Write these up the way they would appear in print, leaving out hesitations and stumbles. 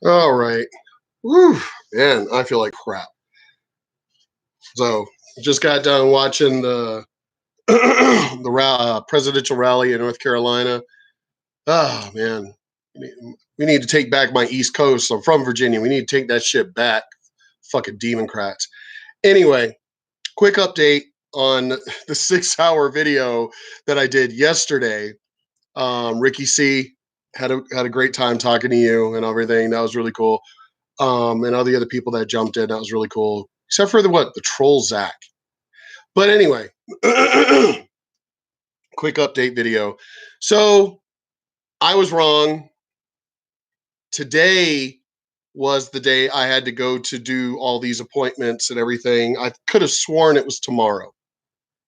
All right. Whew, man, I feel like crap. So, just got done watching the presidential rally in North Carolina. Oh man, we need to take back my East Coast. I'm from Virginia. We need to take that shit back. Fucking Democrats. Anyway, quick update on the 6 hour video that I did yesterday. Ricky C had a great time talking to you and everything. That was really cool. And all the other people that jumped in. That was really cool. Except for the troll Zach. But anyway, quick update video. So I was wrong. Today was the day I had to go to do all these appointments and everything. I could have sworn it was tomorrow.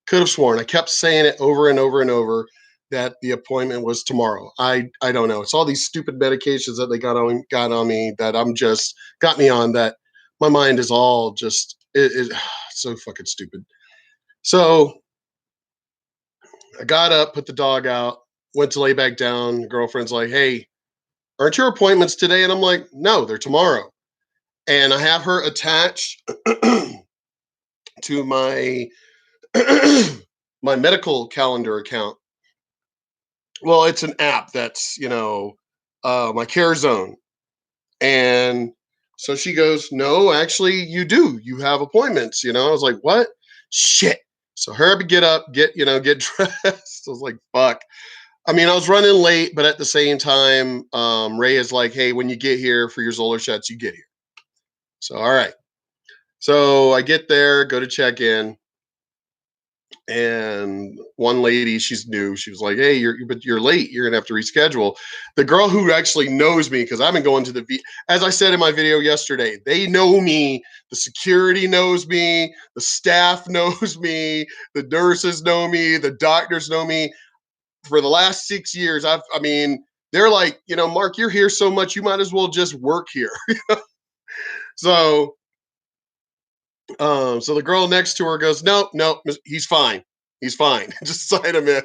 Could have sworn. I kept saying it over and over and over that the appointment was tomorrow. I don't know. It's all these stupid medications that they got on me that I'm just got me on that my mind is all just so fucking stupid. So I got up, put the dog out, went to lay back down. Girlfriend's like, "Hey, aren't your appointments today?" And I'm like, "No, they're tomorrow." And I have her attached to my my medical calendar account. Well, it's an app that's my Care Zone, and so she goes, "No, actually, you do. You have appointments." I was like, "What? Shit!" So her to get up, get dressed. I was like, "Fuck." I mean, I was running late, but at the same time, Ray is like, "Hey, when you get here for your Zoller shots, you get here." So, all right. So I get there, go to check in, and one lady, she's new. She was like, "Hey, you're late. You're gonna have to reschedule." The girl who actually knows me, because I've been going to as I said in my video yesterday, they know me. The security knows me. The staff knows me. The nurses know me. The doctors know me. For the last 6 years, I mean, they're like, "Mark, you're here so much, you might as well just work here." So, so the girl next to her goes, "Nope, nope, he's fine. He's fine. Just sign him in."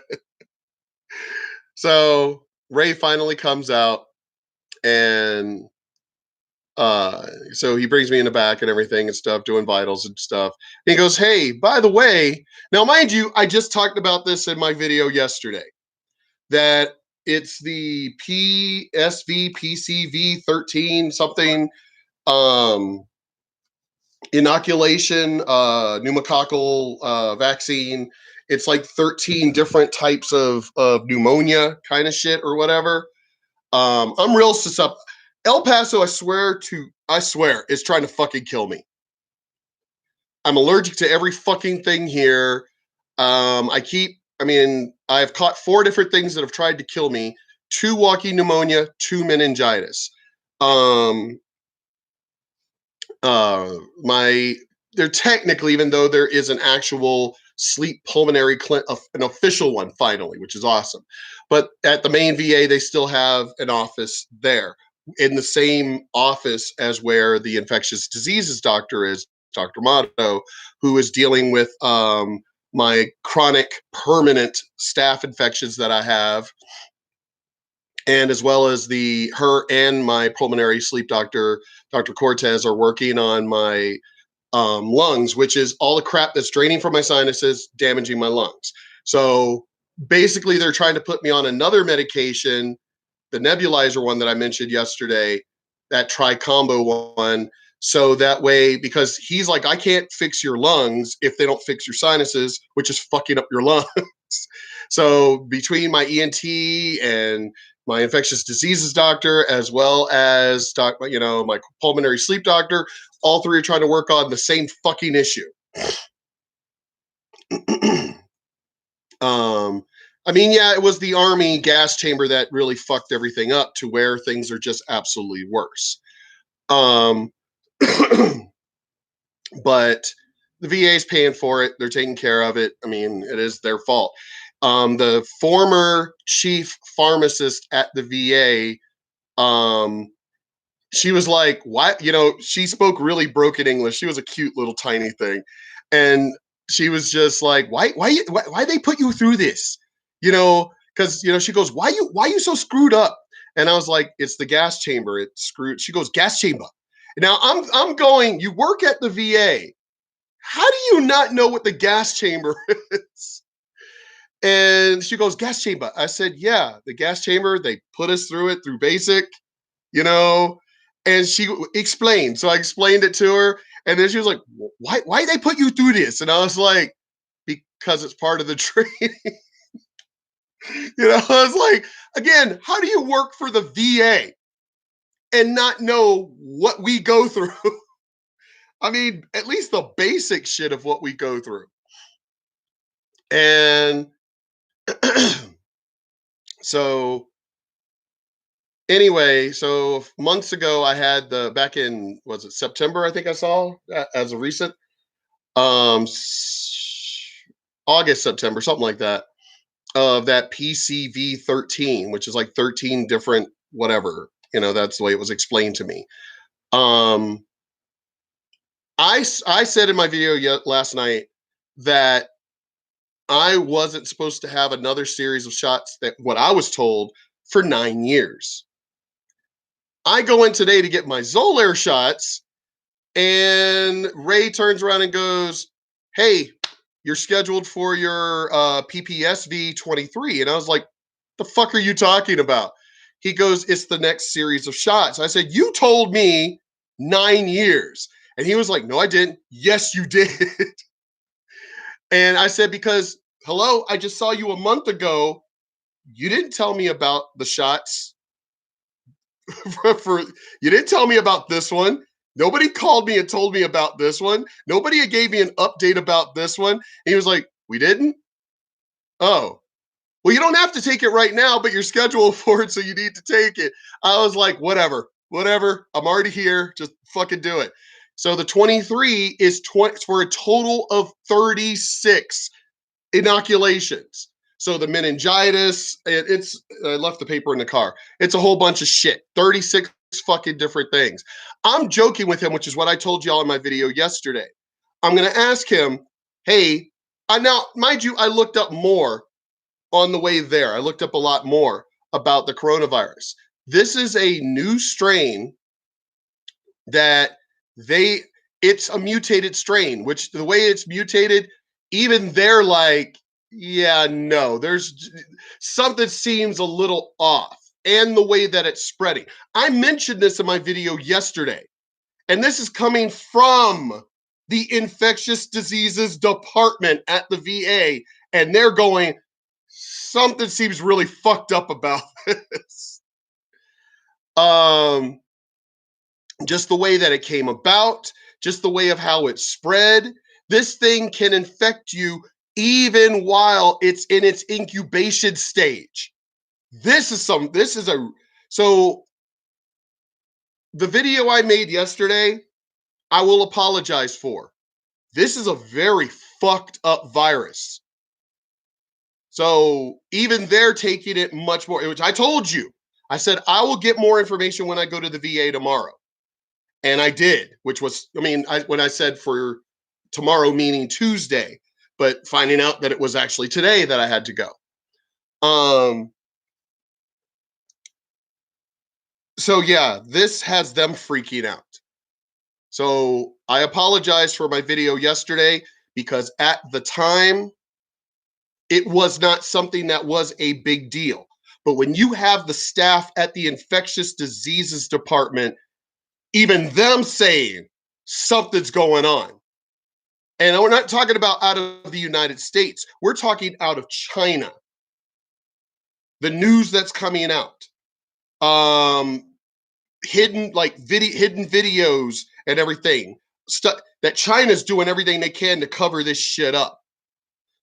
So Ray finally comes out, and so he brings me in the back and everything and stuff, doing vitals and stuff. And he goes, "Hey, by the way," now mind you, I just talked about this in my video yesterday, that it's the PSV PCV 13 something um inoculation pneumococcal vaccine. It's like 13 different types of pneumonia kind of shit or whatever. I'm real susceptible. El Paso, I swear, is trying to fucking kill me. I'm allergic to every fucking thing here. I mean, I've caught 4 different things that have tried to kill me: 2 walking pneumonia, 2 meningitis. Um, my They're technically, even though there is an actual sleep pulmonary an official one finally, which is awesome, but at the main VA they still have an office there, in the same office as where the infectious diseases doctor is, Dr. Motto, who is dealing with my chronic permanent staph infections that I have, and as well as her and my pulmonary sleep doctor, Dr. Cortez, are working on my lungs, which is all the crap that's draining from my sinuses, damaging my lungs. So basically, they're trying to put me on another medication, the nebulizer one that I mentioned yesterday, that tri-combo one. So that way, because he's like, "I can't fix your lungs if they don't fix your sinuses, which is fucking up your lungs." So between my ENT and my infectious diseases doctor, as well as my pulmonary sleep doctor, all 3 are trying to work on the same fucking issue. um, I mean, yeah, it was the Army gas chamber that really fucked everything up to where things are just absolutely worse. Um, but the VA is paying for it. They're taking care of it. I mean, it is their fault. The former chief pharmacist at the VA, she was like, "Why?" She spoke really broken English. She was a cute little tiny thing, and she was just like, "Why they put you through this?" Because she goes, "Why you so screwed up?" And I was like, it's the gas chamber. It's screwed. She goes, gas chamber. Now I'm going, you work at the VA. How do you not know what the gas chamber is? And she goes, gas chamber. I said, yeah, the gas chamber, they put us through it through basic, you know, and she explained. So I explained it to her. And then she was like, why they put you through this? And I was like, because it's part of the training. I was like, again, how do you work for the VA and not know what we go through? I mean, at least the basic shit of what we go through. And so anyway, so months ago I had back in, was it September? I think I saw as a recent, um, August, September, something like that, of that PCV 13, which is like 13 different whatever. That's the way it was explained to me. Um, I said in my video last night that I wasn't supposed to have another series of shots, that what I was told, for 9 years. I go in today to get my Xolair shots, and Ray turns around and goes, "Hey, you're scheduled for your PPSV 23." And I was like, "The fuck are you talking about?" He goes, "It's the next series of shots." I said, "You told me 9 years." And he was like, "No, I didn't." "Yes, you did." And I said, "Because, hello, I just saw you a month ago. You didn't tell me about the shots you didn't tell me about this one. Nobody called me and told me about this one. Nobody gave me an update about this one." And he was like, "We didn't? Oh, well, you don't have to take it right now, but you're scheduled for it, so you need to take it." I was like, whatever. I'm already here. Just fucking do it. So the 23 is for a total of 36 inoculations. So the meningitis, I left the paper in the car. It's a whole bunch of shit. 36 fucking different things. I'm joking with him, which is what I told y'all in my video yesterday. I'm going to ask him, hey, now, mind you, I looked up more on the way there. I looked up a lot more about the coronavirus. This is a new strain that it's a mutated strain, which the way it's mutated, even they're like, yeah, no, there's something seems a little off. And the way that it's spreading. I mentioned this in my video yesterday, and this is coming from the infectious diseases department at the VA, and they're going, something seems really fucked up about this. Just the way that it came about, just the way of how it spread. This thing can infect you even while it's in its incubation stage. So the video I made yesterday, I will apologize for. This is a very fucked up virus. So even they're taking it much more, which I told you. I said, I will get more information when I go to the VA tomorrow. And I did, which was, when I said for tomorrow, meaning Tuesday, but finding out that it was actually today that I had to go. So yeah, this has them freaking out. So I apologize for my video yesterday, because at the time, it was not something that was a big deal. But when you have the staff at the infectious diseases department, even them saying something's going on. And we're not talking about out of the United States. We're talking out of China. The news that's coming out. Hidden videos and everything. Stuff that China's doing everything they can to cover this shit up.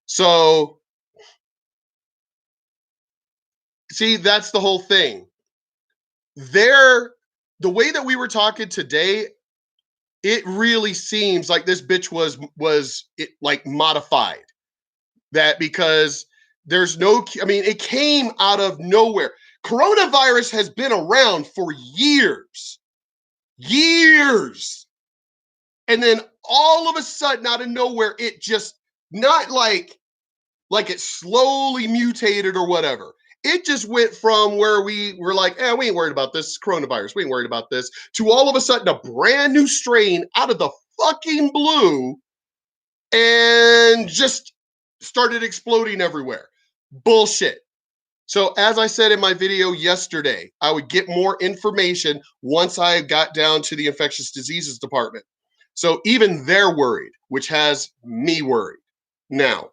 So, see, that's the whole thing. The way that we were talking today, it really seems like this bitch was like modified. That because there's no, it came out of nowhere. Coronavirus has been around for years. And then all of a sudden, out of nowhere, it just, not like it slowly mutated or whatever. It just went from where we were like, we ain't worried about this coronavirus. We ain't worried about this, to all of a sudden a brand new strain out of the fucking blue and just started exploding everywhere. Bullshit. So as I said in my video yesterday, I would get more information once I got down to the infectious diseases department. So even they're worried, which has me worried. Now,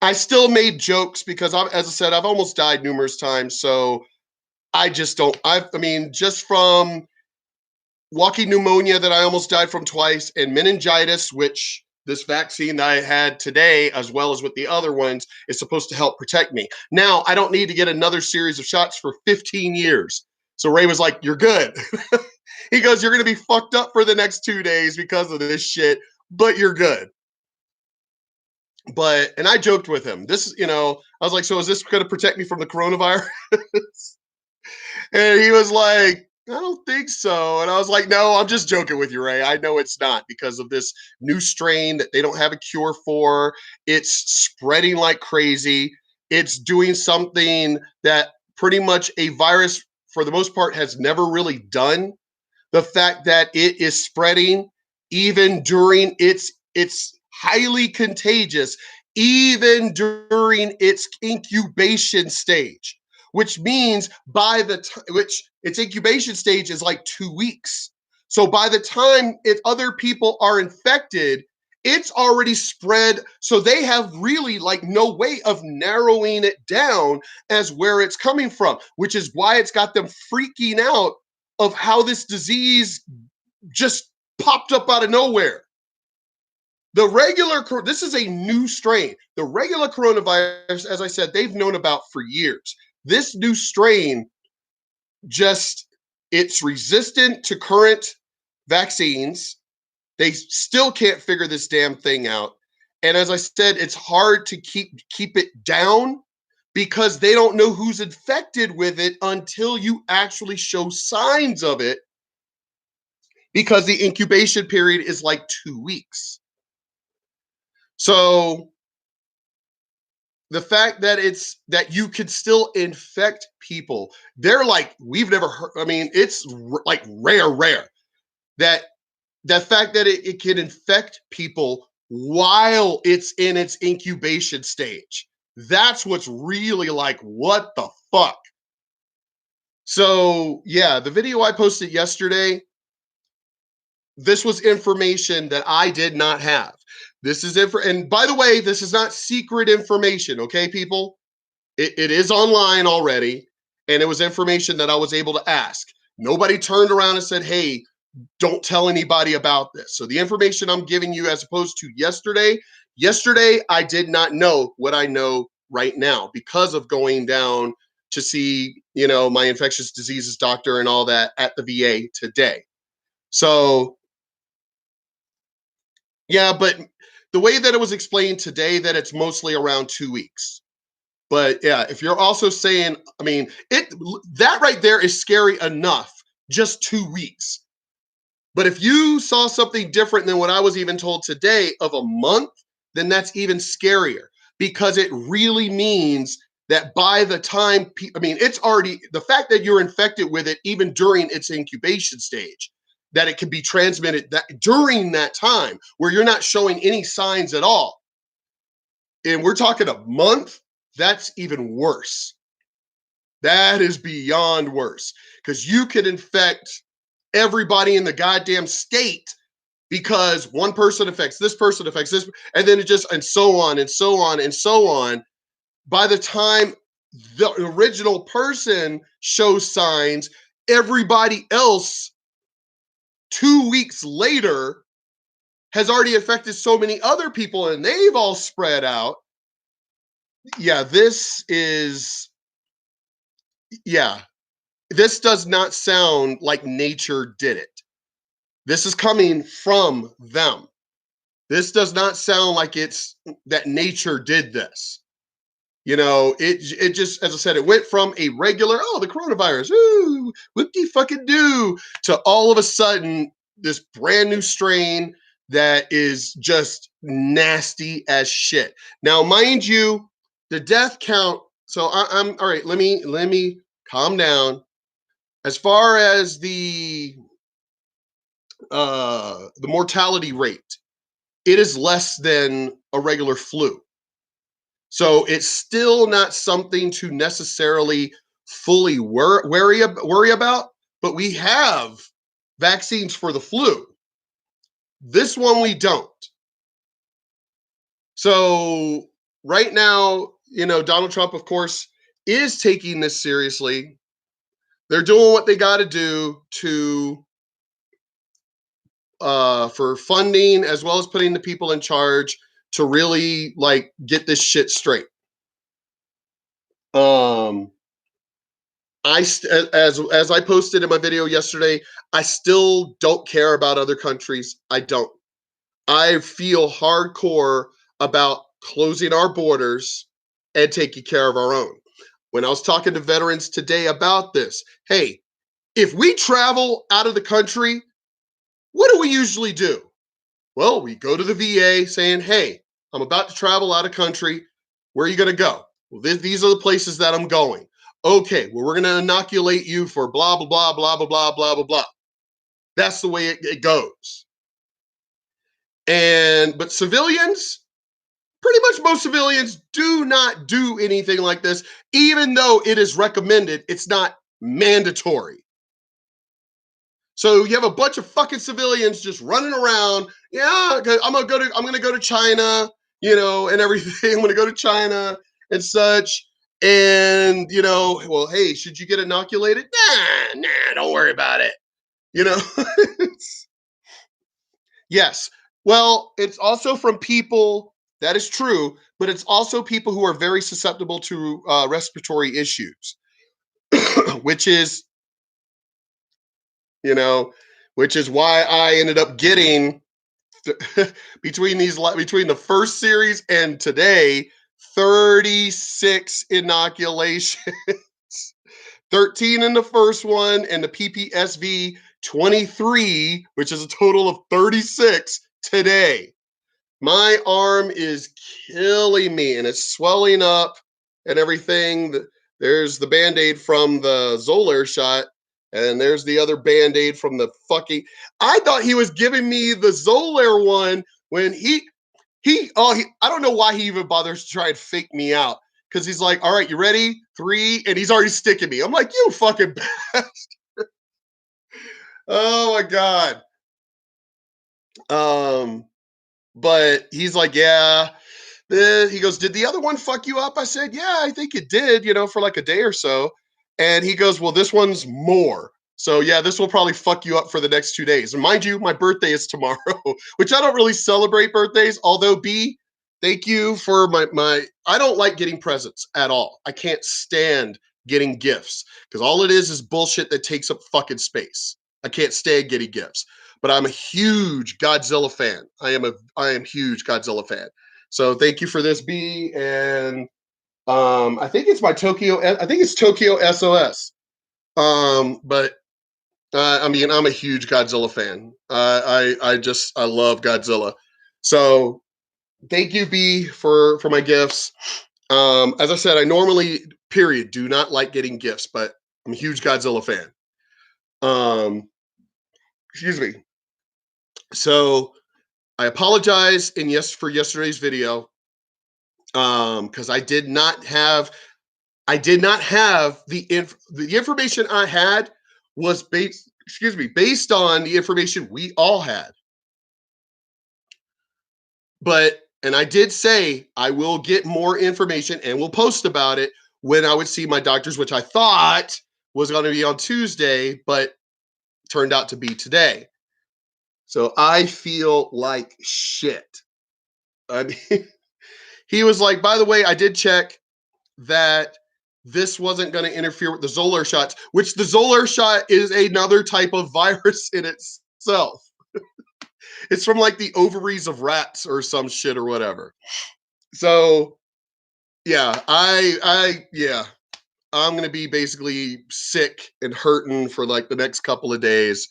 I still made jokes because as I said, I've almost died numerous times. So I just don't, I mean, just from walking pneumonia that I almost died from twice, and meningitis, which this vaccine that I had today, as well as with the other ones, is supposed to help protect me. Now, I don't need to get another series of shots for 15 years. So Ray was like, you're good. He goes, you're going to be fucked up for the next 2 days because of this shit, but you're good. And I joked with him. I was like, so is this going to protect me from the coronavirus? And he was like, I don't think so. And I was like, no, I'm just joking with you, Ray. I know it's not because of this new strain that they don't have a cure for. It's spreading like crazy. It's doing something that pretty much a virus, for the most part, has never really done. The fact that it is spreading even during it's highly contagious, even during its incubation stage, which means by the time, which its incubation stage is like 2 weeks. So by the time other people are infected, it's already spread. So they have really like no way of narrowing it down as where it's coming from, which is why it's got them freaking out of how this disease just popped up out of nowhere. This is a new strain. The regular coronavirus, as I said, they've known about for years. This new strain it's resistant to current vaccines. They still can't figure this damn thing out. And as I said, it's hard to keep it down because they don't know who's infected with it until you actually show signs of it, because the incubation period is like 2 weeks. So the fact that that you could still infect people, they're like, we've never heard. I mean, it's like rare that fact that it can infect people while it's in its incubation stage. That's what's really like, what the fuck? So yeah, the video I posted yesterday, this was information that I did not have. This is and by the way, this is not secret information, okay, people? It is online already, and it was information that I was able to ask. Nobody turned around and said, hey, don't tell anybody about this. So the information I'm giving you, as opposed to yesterday, I did not know what I know right now because of going down to see, my infectious diseases doctor and all that at the VA today. So yeah, but the way that it was explained today, that it's mostly around 2 weeks. But yeah, if you're also saying, I mean, that right there is scary enough, just 2 weeks. But if you saw something different than what I was even told today of a month, then that's even scarier, because it really means that by the time, it's already, the fact that you're infected with it, even during its incubation stage, that it can be transmitted during that time where you're not showing any signs at all. And we're talking a month, that's even worse. That is beyond worse, because you could infect everybody in the goddamn state because one person affects this person, affects this, and then and so on and so on and so on. By the time the original person shows signs, everybody else 2 weeks later has already affected so many other people, and they've all spread out. Yeah, this does not sound like nature did it. This is coming from them. This does not sound like it's that nature did this. It just, as I said, it went from a regular, the coronavirus, ooh, whoop-de fucking do, to all of a sudden this brand new strain that is just nasty as shit. Now, mind you, the death count So I'm all right. Let me calm down. As far as the mortality rate, it is less than a regular flu. So it's still not something to necessarily fully worry about, but we have vaccines for the flu. This one we don't. So right now, Donald Trump, of course, is taking this seriously. They're doing what they got to do to for funding as well as putting the people in charge to really like get this shit straight. Um, as I posted in my video yesterday, I still don't care about other countries. I don't. I feel hardcore about closing our borders and taking care of our own. When I was talking to veterans today about this, hey, if we travel out of the country, what do we usually do? Well, we go to the VA saying, hey, I'm about to travel out of country. Where are you going to go? Well, these are the places that I'm going. Okay, well, we're going to inoculate you for blah, blah, blah, blah, blah, blah, blah, blah, blah. That's the way it goes. But civilians, pretty much most civilians do not do anything like this, even though it is recommended, it's not mandatory. So you have a bunch of fucking civilians just running around. Yeah, I'm gonna go to China, and everything. I'm gonna go to China and such. And well, hey, should you get inoculated? Nah, don't worry about it. You know, yes. Well, it's also from people. That is true, but it's also people who are very susceptible to respiratory issues, which is you know, which is why I ended up getting between the first series and today 36 inoculations. 13 in the first one and the PPSV 23, which is a total of 36 today. My arm is killing me and it's swelling up and everything. There's the band-aid from the Xolair shot, and there's the other band-aid from the fucking. I thought he was giving me the Xolair one when I don't know why he even bothers to try and fake me out. Because he's like, all right, you ready? 3, and he's already sticking me. I'm like, you fucking bastard. Oh my God. But he's like, yeah. He goes, did the other one fuck you up? I said, yeah, I think it did, for like a day or so. And he goes, well, this one's more. So yeah, this will probably fuck you up for the next 2 days. And mind you, my birthday is tomorrow, which I don't really celebrate birthdays. Although B, thank you for my. I don't like getting presents at all. I can't stand getting gifts because all it is bullshit that takes up fucking space. I can't stand getting gifts. But I'm a huge Godzilla fan. I am huge Godzilla fan. So thank you for this, B. And I think it's Tokyo SOS. But I mean, I'm a huge Godzilla fan. I love Godzilla. So thank you, B, for my gifts. As I said, I normally, period, do not like getting gifts, but I'm a huge Godzilla fan. Excuse me. So I apologize for yesterday's video because I did not have the information I had was based on the information we all had. And I did say I will get more information and we'll post about it when I would see my doctors, which I thought was going to be on Tuesday, but turned out to be today. So I feel like shit. I mean, he was like, by the way, I did check that this wasn't going to interfere with the Xolair shots, which the Xolair shot is another type of virus in itself. It's from like the ovaries of rats or some shit or whatever. So yeah, I'm going to be basically sick and hurting for like the next couple of days.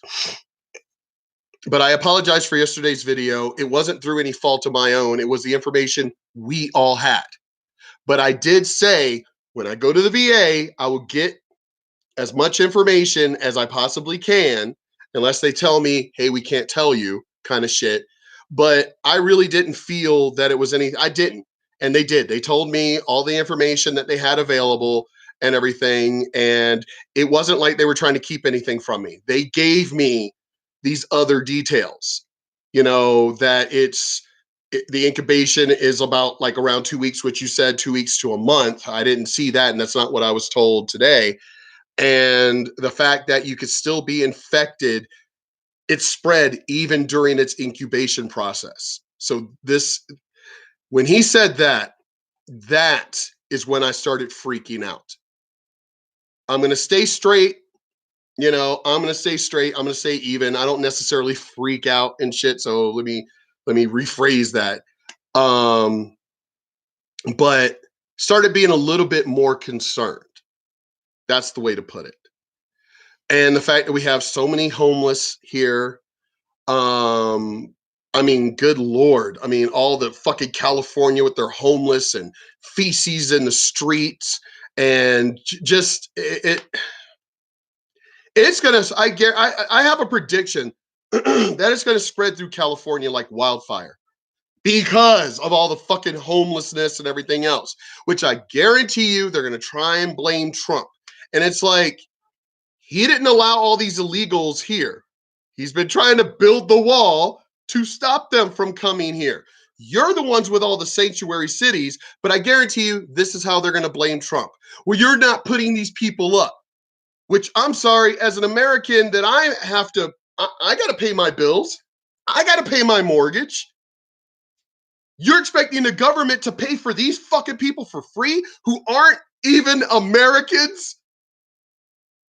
But I apologize for yesterday's video. It wasn't through any fault of my own. It was the information we all had. But I did say when I go to the VA, I will get as much information as I possibly can, unless they tell me, hey, we can't tell you kind of shit. But I really didn't feel that it was I didn't. And they did. They told me all the information that they had available and everything. And it wasn't like they were trying to keep anything from me. They gave me these other details, that the incubation is about like around 2 weeks, which you said 2 weeks to a month. I didn't see that. And that's not what I was told today. And the fact that you could still be infected, it spread even during its incubation process. So when he said that, that is when I started freaking out. I'm going to stay straight. I'm going to stay straight. I'm going to stay even. I don't necessarily freak out and shit. So let me rephrase that. But started being a little bit more concerned. That's the way to put it. And the fact that we have so many homeless here. I mean, good Lord. I mean, all the fucking California with their homeless and feces in the streets and just it's gonna. I have a prediction that it's gonna spread through California like wildfire because of all the fucking homelessness and everything else, which I guarantee you they're gonna try and blame Trump. And it's like, he didn't allow all these illegals here. He's been trying to build the wall to stop them from coming here. You're the ones with all the sanctuary cities, but I guarantee you this is how they're going to blame Trump. Well, you're not putting these people up, which I'm sorry, as an American, that I got to pay my bills. I got to pay my mortgage. You're expecting the government to pay for these fucking people for free who aren't even Americans?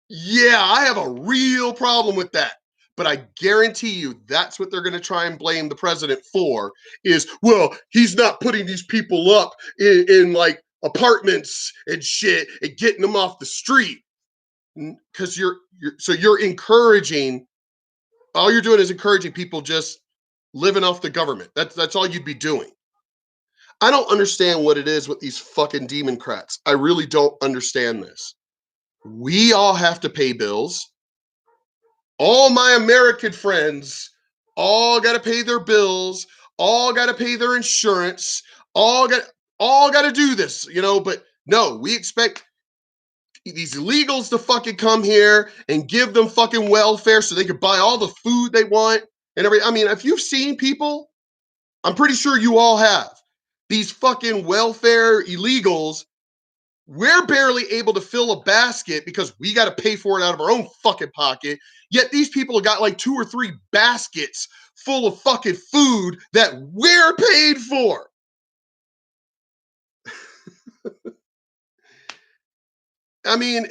Yeah, I have a real problem with that. But I guarantee you that's what they're going to try and blame the president for is, well, he's not putting these people up in like apartments and shit and getting them off the street. Because you're encouraging, all you're doing is encouraging people just living off the government. That's all you'd be doing. I don't understand what it is with these fucking Democrats. I really don't understand this. We all have to pay bills. All my American friends all got to pay their bills, all got to pay their insurance, all got to do this, but no, we expect these illegals to fucking come here and give them fucking welfare so they could buy all the food they want and everything. I mean, if you've seen people, I'm pretty sure you all have, these fucking welfare illegals. We're barely able to fill a basket because we got to pay for it out of our own fucking pocket. Yet these people have got like 2 or 3 baskets full of fucking food that we're paid for. I mean,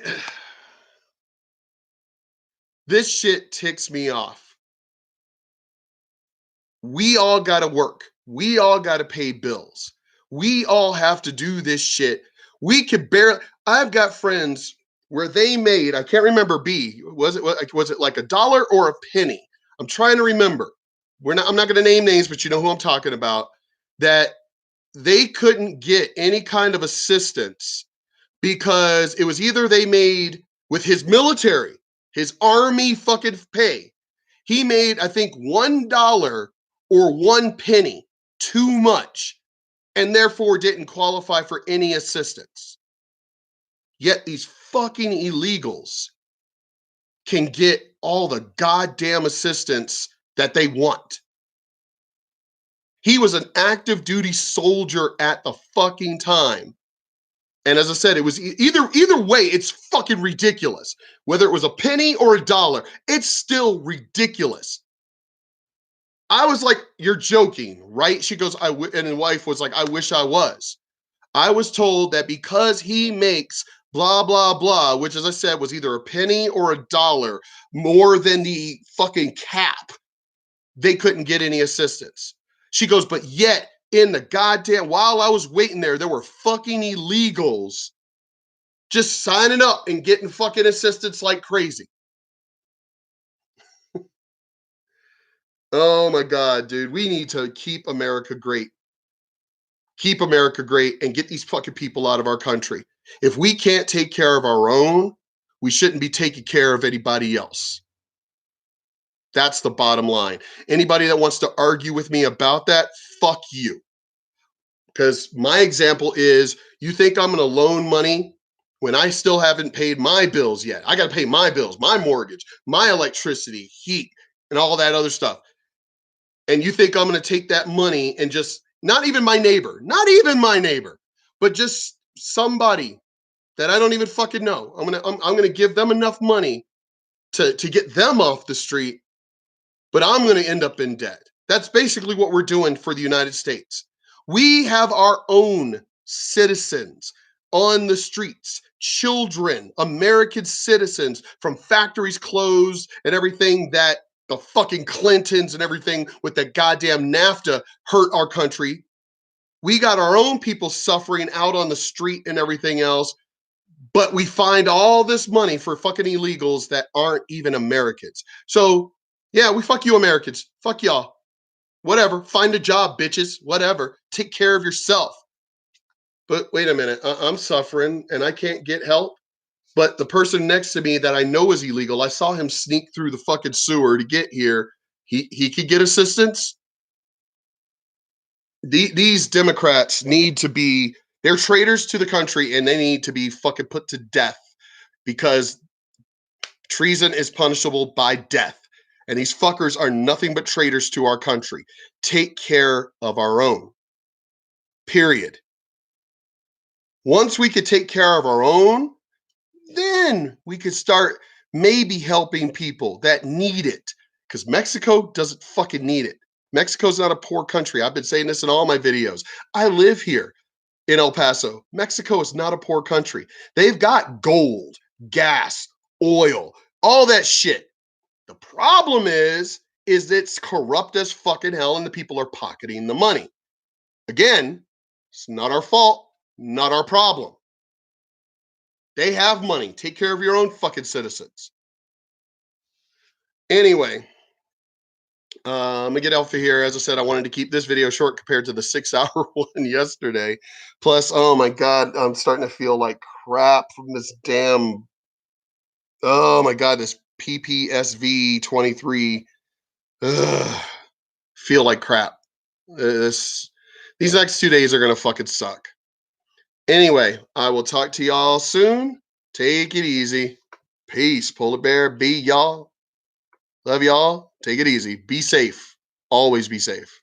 this shit ticks me off. We all got to work. We all got to pay bills. We all have to do this shit. We could barely. I've got friends where they made, I can't remember, was it like $1 or a penny? I'm trying to remember. I'm not going to name names, but you know who I'm talking about, that they couldn't get any kind of assistance because it was either they made with his military, his army fucking pay. He made, I think, $1 or 1 penny too much and therefore didn't qualify for any assistance. Yet these fucking illegals can get all the goddamn assistance that they want. He was an active duty soldier at the fucking time. And as I said, it was either way, it's fucking ridiculous. Whether it was a penny or $1, it's still ridiculous. I was like, you're joking, right? She goes, and the wife was like, I wish I was. I was told that because he makes blah, blah, blah, which, as I said, was either a penny or $1 more than the fucking cap, they couldn't get any assistance. She goes, but yet in the goddamn, while I was waiting there were fucking illegals just signing up and getting fucking assistance like crazy. Oh my God, dude. We need to keep America great. Keep America great and get these fucking people out of our country. If we can't take care of our own, we shouldn't be taking care of anybody else. That's the bottom line. Anybody that wants to argue with me about that, fuck you. Because my example is, you think I'm going to loan money when I still haven't paid my bills yet? I got to pay my bills, my mortgage, my electricity, heat, and all that other stuff. And you think I'm going to take that money and just, not even my neighbor, but just somebody that I don't even fucking know. I'm gonna give them enough money to get them off the street, but I'm gonna end up in debt. That's basically what we're doing for the United States. We have our own citizens on the streets, children, American citizens from factories closed and everything that the fucking Clintons and everything with the goddamn NAFTA hurt our country. We got our own people suffering out on the street and everything else, but we find all this money for fucking illegals that aren't even Americans. So, yeah, we fuck you Americans. Fuck y'all. Whatever. Find a job, bitches. Whatever. Take care of yourself. But wait a minute. I'm suffering and I can't get help. But the person next to me that I know is illegal, I saw him sneak through the fucking sewer to get here. He could get assistance. These Democrats need to be, they're traitors to the country and they need to be fucking put to death, because treason is punishable by death. And these fuckers are nothing but traitors to our country. Take care of our own. Period. Once we could take care of our own, then we could start maybe helping people that need it. Because Mexico doesn't fucking need it. Mexico's not a poor country. I've been saying this in all my videos. I live here in El Paso. Mexico is not a poor country. They've got gold, gas, oil, all that shit. The problem is it's corrupt as fucking hell and the people are pocketing the money. Again, it's not our fault, not our problem. They have money. Take care of your own fucking citizens. Anyway, I'm gonna get off of here. As I said, I wanted to keep this video short compared to the 6-hour one yesterday. Plus, oh my God, I'm starting to feel like crap from this damn, oh my God, this PPSV 23. Ugh, feel like crap. These next 2 days are gonna fucking suck. Anyway, I will talk to y'all soon. Take it easy. Peace. Polar Bear, be y'all. Love y'all. Take it easy. Be safe. Always be safe.